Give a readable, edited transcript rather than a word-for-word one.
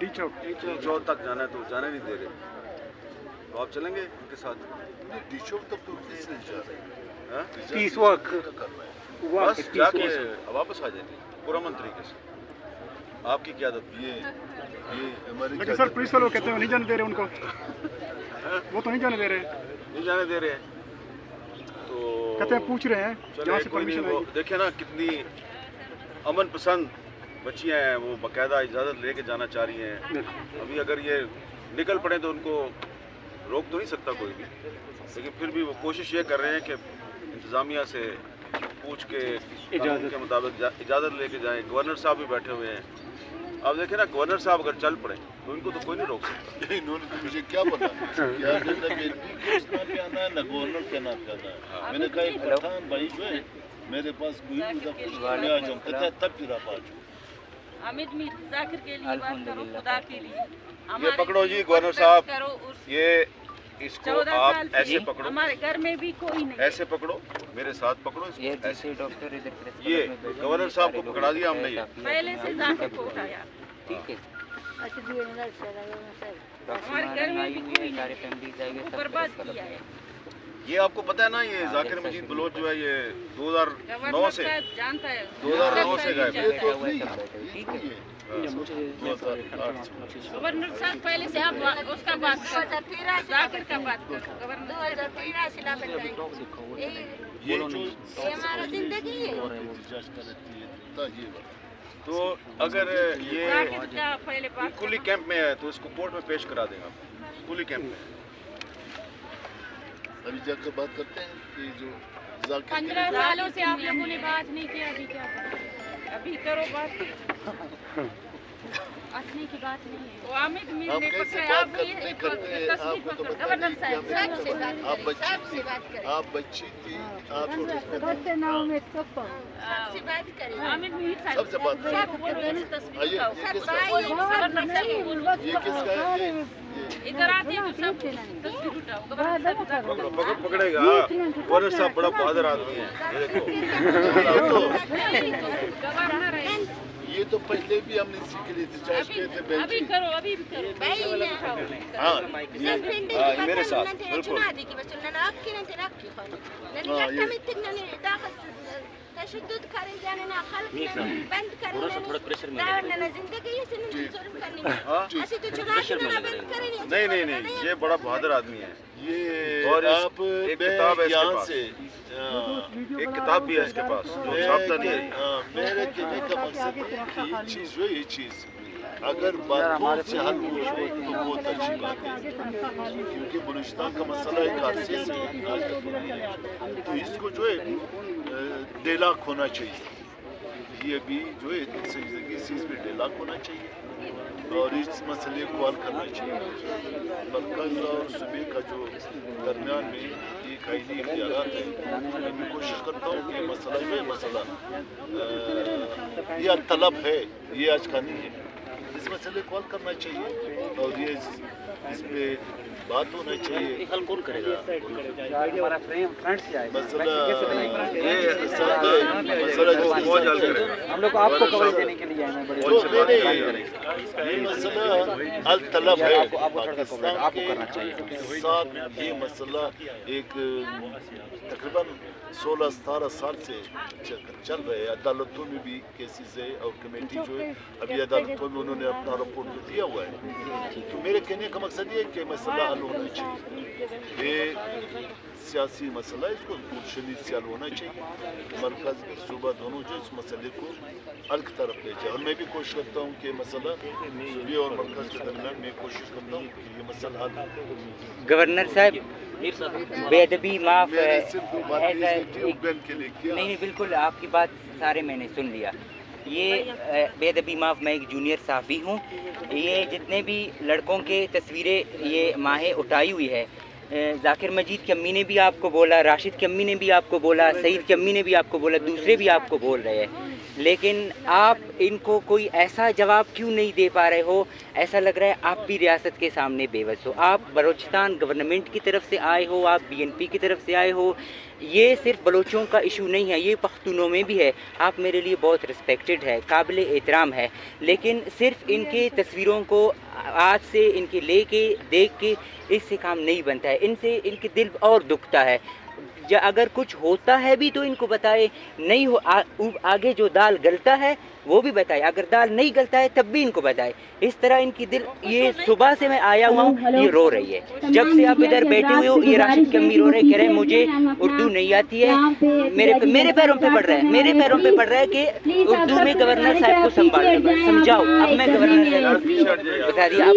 D चौक तक जाना है तो जाने नहीं दे रहे, तो आप चलेंगे उनके साथ? डी चौक तक तो किसने जा रहे हैं? हाँ? पीस वॉक बस जाके वापस आ जाएंगे पुरअमन तरीके से। आपकी क्या आदत? ये हमारी लेकिन सर पुलिस वाले कहते हैं नहीं जाने दे रहे उनको, वो तो नहीं जाने दे रहे, नहीं जाने दे रहे हैं तो कहते हैं पूछ रहे हैं चलिए जहाँ से कोई नहीं। परमिशन वो आएगी। देखे ना कितनी अमन पसंद बच्चियाँ हैं, वो बाकायदा इजाज़त लेके जाना चाह रही हैं। अभी अगर ये निकल पड़े तो उनको रोक तो नहीं सकता कोई भी, लेकिन फिर भी वो कोशिश ये कर रहे हैं कि इंतज़ामिया से पूछ के कानून के मुताबिक इजाज़त लेके जाएं। गवर्नर साहब भी बैठे हुए हैं। आप देखें ना, गवर्नर साहब अगर चल पड़े तो इनको तो कोई नहीं रोक सकता। इन्होंने तो मुझे क्या पता क्या ना बेटी के नाम पे आना है ना गवर्नर के नाम पे आना है। मैंने कहा एक पठान भाई जो है मेरे पास कोई मुझे कुछ ले आ जाऊँ, कहता है तब फिर आप आ जाओ। हामिद मीर जाकिर के लिए बात करो, खुदा के लिए। ये पकड़ो जी गवर्नर साहब, करो ये इसको 14 आप साल ऐसे से पकड़ो, हमारे घर में भी कोई नहीं। ऐसे पकड़ो, मेरे साथ पकड़ो ये इसको ऐसे। जैसे डॉक्टर इधर प्रेस ये क्लब में बैठे गवर्नर हैं, साहब सारे को पकड़ा दिया हमने। लोग ये पहले से जाकिर को उठाया। ठीक है। हमारे घर में भी कोई सारे नहीं, फैमिली जाएंगे सब बर्बाद प्रेस क्लब किया में। है। ये आपको पता है ना, ये जाकिर मजीद बलोच जो है ये 2009 गवर्नर से साहब जानता है, 2009 से गायब है। बैठा हुआ है सब बैठे हुए, ठीक है। गवर्नर साहब पहले से आप उसका बात करो, जाकिर का बात करो। गवर्नर 2013 से ला बताइए ये जो ये हमारा जिंदगी है। तो अगर ये जाकिर का पहले बात कुली कैंप में है तो इसको कोर्ट में पेश करा देंगे आप। कुली कैंप में अभी जाकर बात करते हैं कि जो जाकिर 15 सालों से आप लोगों ने बात नहीं किया, अभी क्या करें? अभी करो बात। असली की बात नहीं है। वो हामिद मीर हम ने कैसे पकड़ा, बात आप ये करते एक करते तस्वीर आपको तो पकड़ो, बता गवर्नर दें कि साहब हम सबसे बात आप करें, बच्ची सबसे बात करें, आप बच्ची थी आप सबसे बात करें। हामिद मीर साहब सबसे बात करें। सब बोल रहे हैं, तस्वीर आइए, दिखाओ। ये सब किसका है? भाई, गवर्नर साहब बोलो। ये किसका है? ये इधर आते हैं तो सब तस्वीर उठाओ। गवर्नर साहब पकड़ेगा। गवर्नर साहब बड़ा बहादुर आदमी है, ये देखो। गवर्नर है। ये तो पहले भी हमने सीख ली थी, चाहे अभी कहते बहन अभी जी। करो, अभी भी करो। हाँ मेरे साथ बिल्कुल। تشدد करें जाने ना खल्क बंद करें थोड़ा प्रेशर में ना जिंदगी से नहीं जुर्म करनी ऐसे तो चुरा के ना बंद करें। नहीं, ये बड़ा बहादुर आदमी है। ये और आप एक किताब है इसके यहाँ पास। से एक किताब भी है इसके पास जो छापता नहीं है। मेरे कहने का मकसद है कि ये चीज़ जो ये चीज़ अगर बातों से हल हो तो बहुत अच्छी बात है, क्योंकि बलूचिस्तान का मसला एक अरसे से आज तक नहीं है, तो इसको जो है डेलाक होना चाहिए। ये भी जो है जिंदगी से इस पर डेलाक होना चाहिए और इस मसले को हल करना चाहिए। मरकज़ और सूबे का जो दरमियान में एक आईनी इख्तियारात है, मैं भी कोशिश करता हूँ कि मसला जो है मसला यह तलब है, ये आज का नहीं है, इस मसले को हल करना चाहिए और ये इस पे बात होना चाहिए। हल कौन करेगा? हमारा फ्रेंड्स मसला मसला जो मौज हल करेगा। हम लोग आपको कवरेज देने के लिए आए हैं बड़े तो ये मसला अल तलब है पाकिस्तान के साथ। ये मसला एक तकरीबन 16-17 साल से चल रहा है। अदालतों में भी केसेस है और कमेटी जो है अभी अदालतों में उन्होंने अपना रिपोर्ट भी दिया हुआ है। तो मेरे कहने का मकसद ये है कि मसला हल होना चाहिए। ये सियासी मसला है, इसको शदीद से हल होना चाहिए। मरकज़ सूबा दोनों जो इस मसले को हल की तरफ ले जाए और मैं भी कोशिश करता हूँ कि मसला सूबे और मरकज़ के दरमियान मैं कोशिश करता हूँ कि ये मसला हल हो। गवर्नर साहब बेअदबी माफ मैंने सिर्फ दो बात ऐसा ट्यूबवेल के लिए किया। नहीं बिल्कुल आपकी बात सारे मैंने सुन लिया। ये बेअदबी माफ, मैं एक जूनियर साफ़ी हूँ। ये जितने भी लड़कों के तस्वीरें ये माहे उठाई हुई है, जाकिर मजीद की अम्मी ने भी आपको बोला, राशिद की अम्मी ने भी आपको बोला, सईद की अम्मी ने भी आपको बोला, दूसरे भी आपको बोल रहे हैं। لیکن آپ ان کو کوئی ایسا جواب کیوں نہیں دے پا رہے ہو؟ ایسا لگ رہا ہے آپ بھی ریاست کے سامنے بے بس ہو. آپ بلوچستان گورنمنٹ کی طرف سے آئے ہو, آپ BNP کی طرف سے آئے ہو. یہ صرف بلوچوں کا ایشو نہیں ہے, یہ پختونوں میں بھی ہے. آپ میرے لیے بہت رسپیکٹڈ ہے, قابل احترام ہے, لیکن صرف ان کے تصویروں کو آج سے ان کے لے کے دیکھ کے اس سے کام نہیں بنتا ہے. ان سے ان کے دل اور دکھتا ہے. اگر کچھ ہوتا ہے بھی تو ان کو بتائے, نہیں ہو آگے جو دال گلتا ہے وہ بھی بتائے, اگر دال نہیں گلتا ہے تب بھی ان کو بتائے. اس طرح ان کی دل, یہ صبح سے میں آیا ہوا ہوں, یہ رو رہی ہے. جب سے آپ ادھر بیٹھے ہوئے ہو یہ راشد کی امی رو رہے, کہہ رہے مجھے اردو نہیں آتی ہے. میرے پیروں پہ پڑ رہا ہے, میرے پیروں پہ پڑ رہا ہے کہ اردو میں گورنر صاحب کو سمجھاؤ. اب میں گورنر صاحب بتا دیا.